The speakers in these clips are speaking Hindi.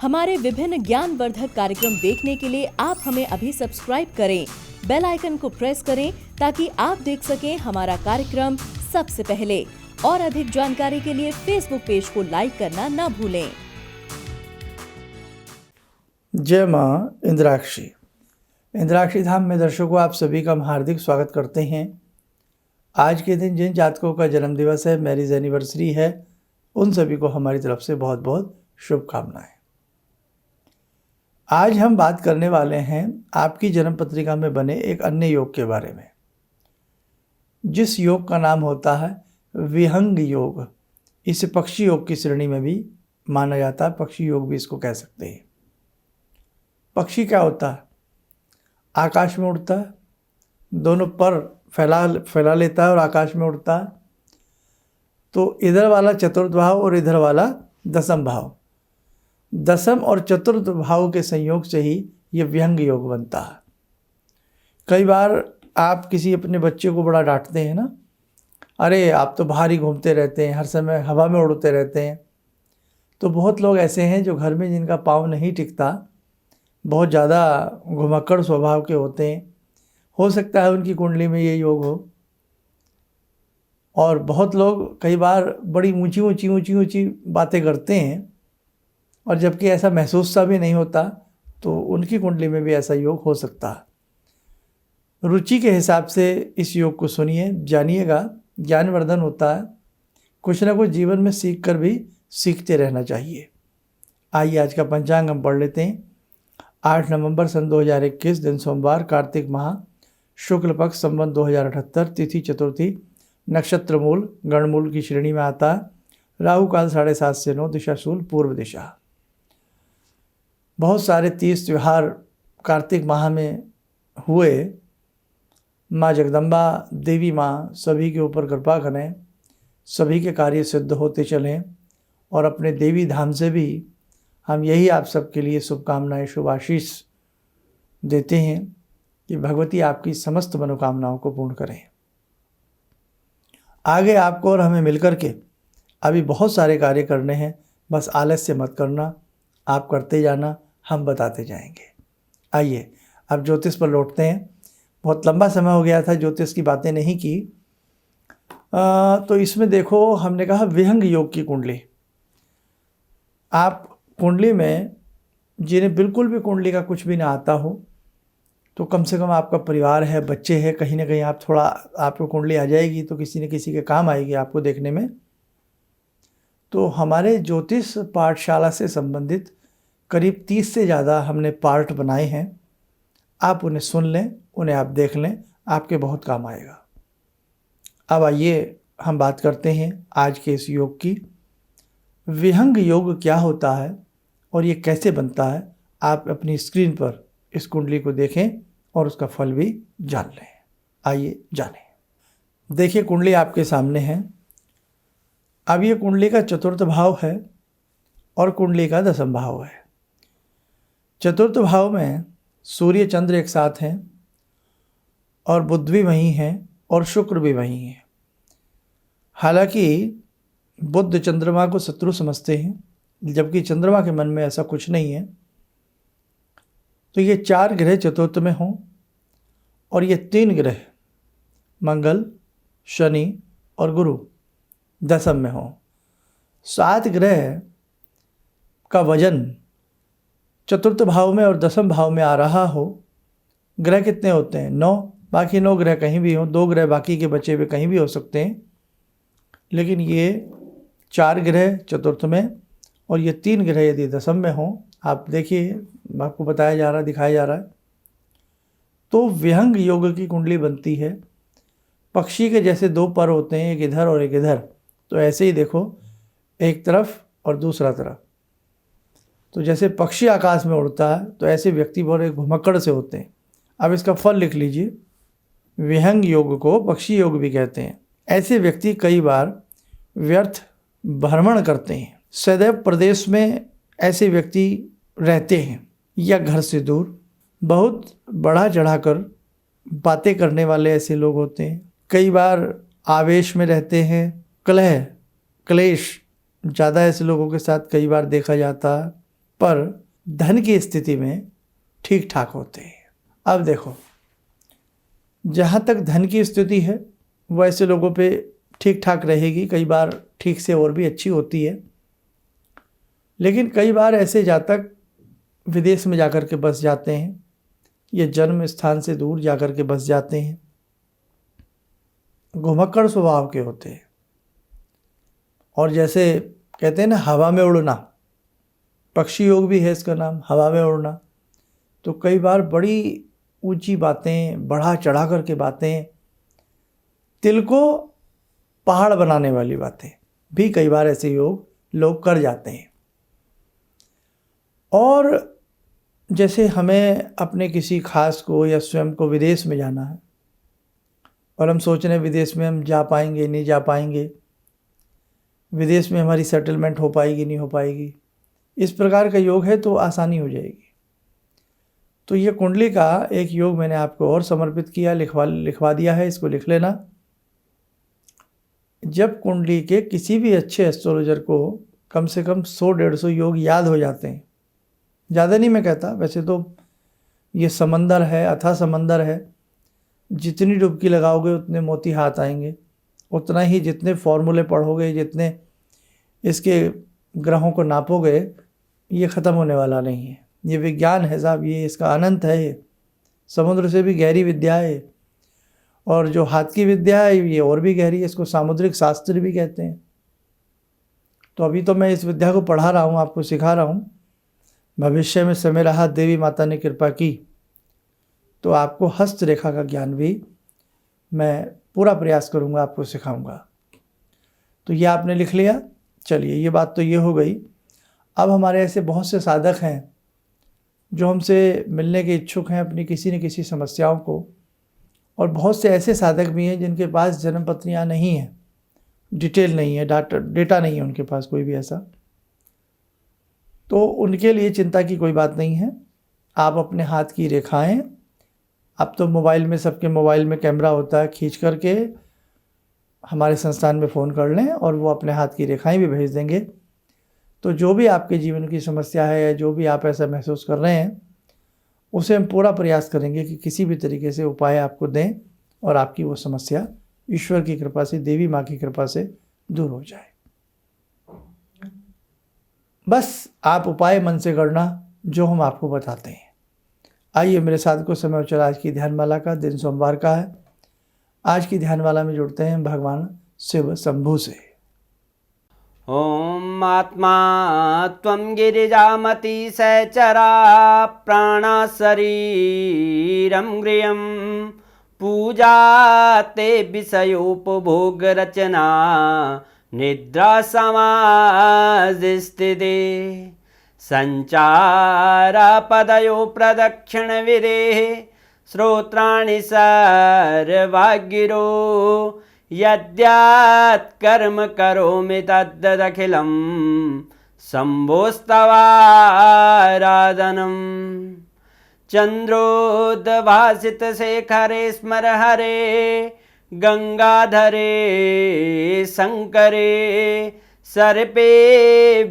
हमारे विभिन्न ज्ञानवर्धक कार्यक्रम देखने के लिए आप हमें अभी सब्सक्राइब करें, बेल आइकन को प्रेस करें ताकि आप देख सकें हमारा कार्यक्रम सबसे पहले। और अधिक जानकारी के लिए फेसबुक पेज को लाइक करना न भूलें। जय माँ इंद्राक्षी। इंद्राक्षी धाम में दर्शकों आप सभी का हम हार्दिक स्वागत करते हैं। आज के दिन जिन जातकों का जन्म दिवस है, मैरिज एनिवर्सरी है, उन सभी को हमारी तरफ से बहुत बहुत शुभकामनाएं। आज हम बात करने वाले हैं आपकी जन्म पत्रिका में बने एक अन्य योग के बारे में, जिस योग का नाम होता है विहंग योग। इसे पक्षी योग की श्रेणी में भी माना जाता है, पक्षी योग भी इसको कह सकते हैं। पक्षी क्या होता है? आकाश में उड़ता है, दोनों पर फैला लेता है और आकाश में उड़ता है। तो इधर वाला चतुर्थ भाव और इधर वाला दसम भाव, दसम और चतुर्थ भाव के संयोग से ही ये विहंग योग बनता है। कई बार आप किसी अपने बच्चे को बड़ा डांटते हैं ना, अरे आप तो बाहर ही घूमते रहते हैं, हर समय हवा में उड़ते रहते हैं। तो बहुत लोग ऐसे हैं जो घर में जिनका पाँव नहीं टिकता, बहुत ज़्यादा घुमक्कड़ स्वभाव के होते हैं। हो सकता है उनकी कुंडली में ये योग हो। और बहुत लोग कई बार बड़ी ऊंची बातें करते हैं, और जबकि ऐसा महसूस सा भी नहीं होता, तो उनकी कुंडली में भी ऐसा योग हो सकता है। रुचि के हिसाब से इस योग को सुनिए, जानिएगा, ज्ञानवर्धन होता है। कुछ ना कुछ जीवन में सीख कर भी सीखते रहना चाहिए। आइए आज का पंचांग हम पढ़ लेते हैं। 8 नवंबर सन 2021, दिन सोमवार, कार्तिक माह, शुक्ल पक्ष, संवत 2078, तिथि चतुर्थी, नक्षत्र मूल, गणमूल की श्रेणी में आता है। राहु काल 7:30 से 9, दिशा शूल, पूर्व दिशा। बहुत सारे 30 त्यौहार कार्तिक माह में हुए। माँ जगदम्बा, देवी माँ सभी के ऊपर कृपा करें, सभी के कार्य सिद्ध होते चलें। और अपने देवी धाम से भी हम यही आप सबके लिए शुभकामनाएं, शुभ आशीष देते हैं कि भगवती आपकी समस्त मनोकामनाओं को पूर्ण करें। आगे आपको और हमें मिलकर के अभी बहुत सारे कार्य करने हैं, बस आलस्य मत करना, आप करते जाना, हम बताते जाएंगे। आइए अब ज्योतिष पर लौटते हैं। बहुत लंबा समय हो गया था ज्योतिष की बातें नहीं की। तो इसमें देखो, हमने कहा विहंग योग की कुंडली। आप कुंडली में जिन्हें बिल्कुल भी कुंडली का कुछ भी ना आता हो, तो कम से कम आपका परिवार है, बच्चे हैं, कहीं ना कहीं आप थोड़ा, आपको कुंडली आ जाएगी तो किसी न किसी के काम आएगी आपको देखने में। तो हमारे ज्योतिष पाठशाला से संबंधित करीब 30 से ज़्यादा हमने पार्ट बनाए हैं। आप उन्हें सुन लें, उन्हें आप देख लें, आपके बहुत काम आएगा। अब आइए हम बात करते हैं आज के इस योग की। विहंग योग क्या होता है और ये कैसे बनता है, आप अपनी स्क्रीन पर इस कुंडली को देखें और उसका फल भी जान लें। आइए जानें। देखिए, कुंडली आपके सामने है। अब ये कुंडली का चतुर्थ भाव है और कुंडली का दसम भाव है। चतुर्थ भाव में सूर्य चंद्र एक साथ हैं और बुध भी वहीं हैं और शुक्र भी वहीं हैं। हालांकि बुध चंद्रमा को शत्रु समझते हैं, जबकि चंद्रमा के मन में ऐसा कुछ नहीं है। तो ये 4 ग्रह चतुर्थ में हों और ये 3 ग्रह मंगल, शनि और गुरु दसम में हों। 7 ग्रह का वजन चतुर्थ भाव में और दसम भाव में आ रहा हो। ग्रह कितने होते हैं? 9। बाकी 9 ग्रह कहीं भी हों, 2 ग्रह बाकी के बचे हुए कहीं भी हो सकते हैं, लेकिन ये 4 ग्रह चतुर्थ में और ये 3 ग्रह यदि दसम में हों, आप देखिए, आपको बताया जा रहा है, दिखाया जा रहा है, तो विहंग योग की कुंडली बनती है। पक्षी के जैसे 2 पर होते हैं, एक इधर और एक इधर, तो ऐसे ही देखो, एक तरफ और दूसरा तरफ। तो जैसे पक्षी आकाश में उड़ता है, तो ऐसे व्यक्ति बड़े घुमक्कड़ से होते हैं। अब इसका फल लिख लीजिए। विहंग योग को पक्षी योग भी कहते हैं। ऐसे व्यक्ति कई बार व्यर्थ भ्रमण करते हैं। सदैव प्रदेश में ऐसे व्यक्ति रहते हैं या घर से दूर। बहुत बढ़ा चढ़ाकर बातें करने वाले ऐसे लोग होते हैं। कई बार आवेश में रहते हैं। क्लेश ज़्यादा ऐसे लोगों के साथ कई बार देखा जाता है। पर धन की स्थिति में ठीक ठाक होते हैं। अब देखो, जहाँ तक धन की स्थिति है वो ऐसे लोगों पे ठीक ठाक रहेगी, कई बार ठीक से और भी अच्छी होती है। लेकिन कई बार ऐसे जातक विदेश में जाकर के बस जाते हैं या जन्म स्थान से दूर जाकर के बस जाते हैं, घुमक्कड़ स्वभाव के होते हैं। और जैसे कहते हैं ना, हवा में उड़ना, पक्षी योग भी है इसका नाम, हवा में उड़ना। तो कई बार बड़ी ऊंची बातें, बढ़ा चढ़ा करके बातें, तिल को पहाड़ बनाने वाली बातें भी कई बार ऐसे योग लोग कर जाते हैं। और जैसे हमें अपने किसी खास को या स्वयं को विदेश में जाना है और हम सोच रहे हैं विदेश में हम जा पाएंगे नहीं जा पाएंगे, विदेश में हमारी सेटलमेंट हो पाएगी नहीं हो पाएगी, इस प्रकार का योग है तो आसानी हो जाएगी। तो ये कुंडली का एक योग मैंने आपको और समर्पित किया, लिखवा दिया है, इसको लिख लेना। जब कुंडली के किसी भी अच्छे एस्ट्रोलॉजर को कम से कम 100-150 योग याद हो जाते हैं, ज़्यादा नहीं मैं कहता, वैसे तो ये समंदर है, अथाह समंदर है, जितनी डुबकी लगाओगे उतने मोती हाथ आएंगे, उतना ही जितने फॉर्मूले पढ़ोगे, जितने इसके ग्रहों को नापोगे, ये ख़त्म होने वाला नहीं है। ये विज्ञान है साहब, ये इसका अनंत है, ये समुद्र से भी गहरी विद्या है। और जो हाथ की विद्या है ये और भी गहरी है, इसको सामुद्रिक शास्त्र भी कहते हैं। तो अभी तो मैं इस विद्या को पढ़ा रहा हूँ, आपको सिखा रहा हूँ। भविष्य में समय रहा, देवी माता ने कृपा की तो आपको हस्तरेखा का ज्ञान भी मैं पूरा प्रयास करूँगा, आपको सिखाऊंगा। तो ये आपने लिख लिया। चलिए, ये बात तो ये हो गई। अब हमारे ऐसे बहुत से साधक हैं जो हमसे मिलने के इच्छुक हैं अपनी किसी न किसी समस्याओं को, और बहुत से ऐसे साधक भी हैं जिनके पास जन्म पत्रियाँ नहीं हैं, डिटेल नहीं है, डेटा नहीं है उनके पास कोई भी ऐसा। तो उनके लिए चिंता की कोई बात नहीं है। आप अपने हाथ की रेखाएं, अब तो मोबाइल में, सबके मोबाइल में कैमरा होता है, खींच करके हमारे संस्थान में फ़ोन कर लें और वो अपने हाथ की रेखाएं भी भेज देंगे। तो जो भी आपके जीवन की समस्या है या जो भी आप ऐसा महसूस कर रहे हैं, उसे हम पूरा प्रयास करेंगे कि किसी भी तरीके से उपाय आपको दें और आपकी वो समस्या ईश्वर की कृपा से, देवी माँ की कृपा से दूर हो जाए। बस आप उपाय मन से करना जो हम आपको बताते हैं। आइए मेरे साथ को समय चला आज की ध्यानमाला का, दिन सोमवार का है। आज की ध्यानमाला में जुड़ते हैं भगवान शिव शंभु से। ॐ आत्मा त्वं गिरिजामति सहचरा प्राणा शरीरं गृहं पूजा ते विषयोपभोगरचना निद्रा समाधिस्थिते संचारपदयो प्रदक्षिणविधेः श्रोत्राणि सर्वागिरो यद्यात् कर्म करोमि तद्दखिलं शम्भोस्तवाराधनम् चन्द्रोद्भासितशेखरे स्मर हरे गंगाधरे शंकरे सर्पे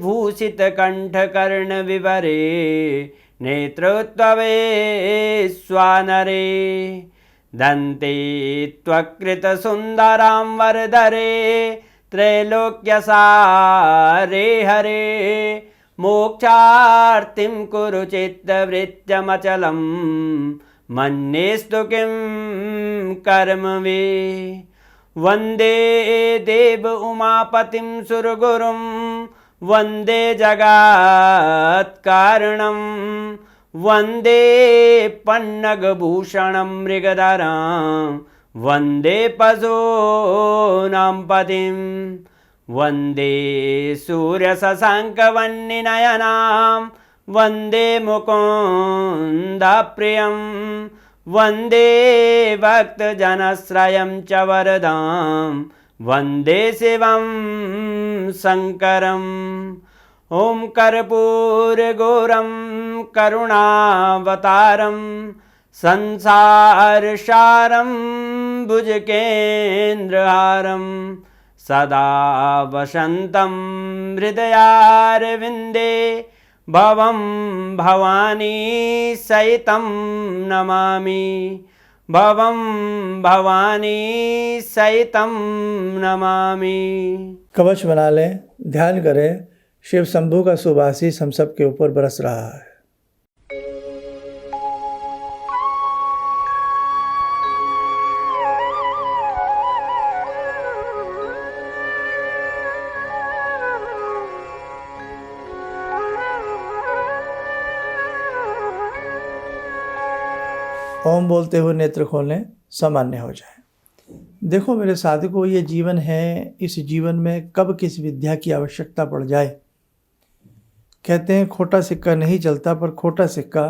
भूषितकण्ठकर्णविवरे नेत्रोत्तवे स्वानरे दन्ते त्वकृतसुन्दरां वरदरे त्रैलोक्यसारे हरे मोक्षार्तिं कुरु चित्तवृत्त्यमचलं मन्येस्तु किं कर्म वे वन्दे देव उमापतिं सुरगुरुं वन्दे जगत्कारणं वन्दे पन्नगभूषणं मृगधरं वन्दे पशूनां पतिं वन्दे सूर्यशशाङ्कवह्निनयनां वन्दे मुकुन्दप्रियं वन्दे भक्तजनश्रयं च वरदां वन्दे शिवं शङ्करम् ॐ कर्पूरगौरं करुणावतारं संसारसारं भुजगेन्द्रहारं सदा वसन्तं हृदयारविन्दे भवं भवानी सहितं नमामि भवं भवानी सहितं नमामि। कवच बना लें, ध्यान करें, शिव शंभू का शुभ आशीष हम सब के ऊपर बरस रहा है। ओम बोलते हुए नेत्र खोलें, सामान्य हो जाए। देखो मेरे साधकों, ये जीवन है, इस जीवन में कब किस विद्या की आवश्यकता पड़ जाए। कहते हैं खोटा सिक्का नहीं चलता, पर खोटा सिक्का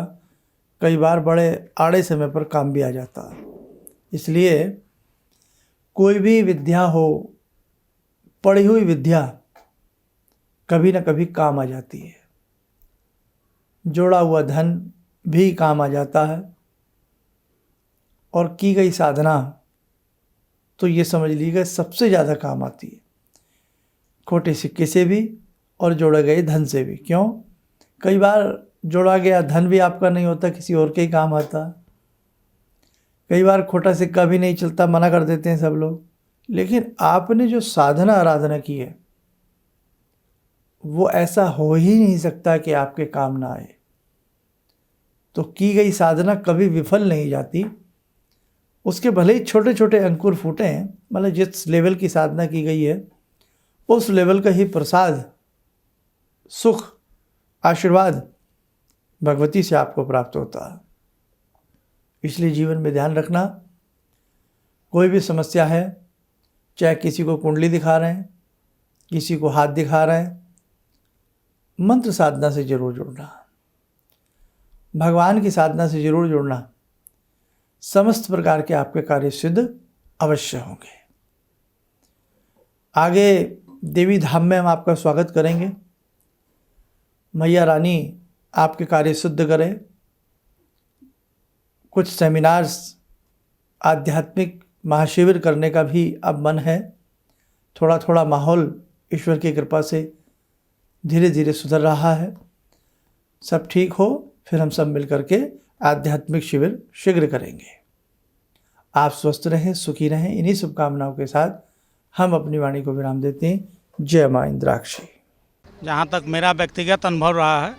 कई बार बड़े आड़े समय पर काम भी आ जाता है। इसलिए कोई भी विद्या हो, पढ़ी हुई विद्या कभी ना कभी काम आ जाती है। जोड़ा हुआ धन भी काम आ जाता है, और की गई साधना तो ये समझ लीजिए सबसे ज़्यादा काम आती है, खोटे सिक्के से भी और जोड़े गए धन से भी। क्यों? कई बार जोड़ा गया धन भी आपका नहीं होता, किसी और के ही काम आता। कई बार खोटा सिक्का भी नहीं चलता, मना कर देते हैं सब लोग। लेकिन आपने जो साधना आराधना की है वो ऐसा हो ही नहीं सकता कि आपके काम ना आए। तो की गई साधना कभी विफल नहीं जाती। उसके भले ही छोटे छोटे अंकुर फूटे हैं, मतलब जिस लेवल की साधना की गई है उस लेवल का ही प्रसाद, सुख, आशीर्वाद भगवती से आपको प्राप्त होता है। इसलिए जीवन में ध्यान रखना, कोई भी समस्या है, चाहे किसी को कुंडली दिखा रहे हैं, किसी को हाथ दिखा रहे हैं, मंत्र साधना से जरूर जुड़ना, भगवान की साधना से जरूर जुड़ना। समस्त प्रकार के आपके कार्य सिद्ध अवश्य होंगे। आगे देवी धाम में हम आपका स्वागत करेंगे। मैया रानी आपके कार्य सिद्ध करें। कुछ सेमिनार्स, आध्यात्मिक महाशिविर करने का भी अब मन है। थोड़ा थोड़ा माहौल ईश्वर की कृपा से धीरे धीरे सुधर रहा है। सब ठीक हो फिर हम सब मिल करके आध्यात्मिक शिविर शीघ्र करेंगे। आप स्वस्थ रहें, सुखी रहें। इन्हीं शुभकामनाओं के साथ हम अपनी वाणी को विराम देते हैं। जय माँ इंद्राक्षी। जहाँ तक मेरा व्यक्तिगत अनुभव रहा है,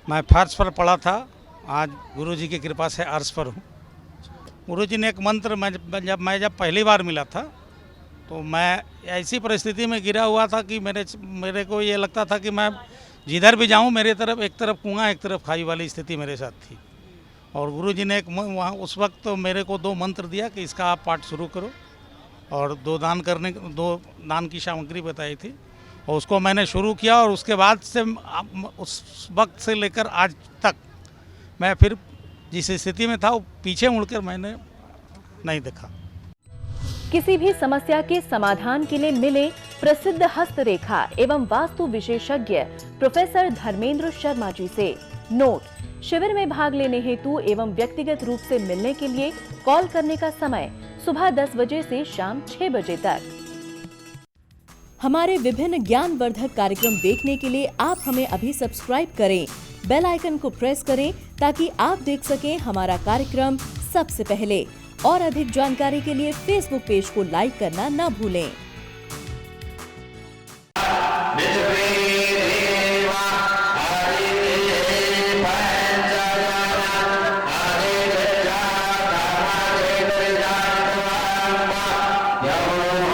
मैं फर्श पर पढ़ा था, आज गुरुजी की कृपा से अर्श पर हूँ। गुरुजी ने एक मंत्र जब पहली बार मिला था तो मैं ऐसी परिस्थिति में गिरा हुआ था कि मेरे को ये लगता था कि मैं जिधर भी जाऊँ मेरे तरफ एक तरफ कुआं एक तरफ खाई वाली स्थिति मेरे साथ थी। और गुरुजी ने वहाँ उस वक्त तो मेरे को 2 मंत्र दिया कि इसका आप पाठ शुरू करो, और 2 दान की सामग्री बताई थी, और उसको मैंने शुरू किया। और उसके बाद से उस वक्त से लेकर आज तक मैं फिर जिस स्थिति में था वो पीछे मुड़कर मैंने नहीं देखा। किसी भी समस्या के समाधान के लिए मिले प्रसिद्ध हस्तरेखा एवं वास्तु विशेषज्ञ प्रोफेसर धर्मेंद्र शर्मा जी से। नोट: शिविर में भाग लेने हेतु एवं व्यक्तिगत रूप से मिलने के लिए कॉल करने का समय सुबह 10 बजे से शाम 6 बजे तक। हमारे विभिन्न ज्ञानवर्धक कार्यक्रम देखने के लिए आप हमें अभी सब्सक्राइब करें, बेल आइकन को प्रेस करें ताकि आप देख सकें हमारा कार्यक्रम सबसे पहले। और अधिक जानकारी के लिए फेसबुक पेज को लाइक करना न भूलें। Yo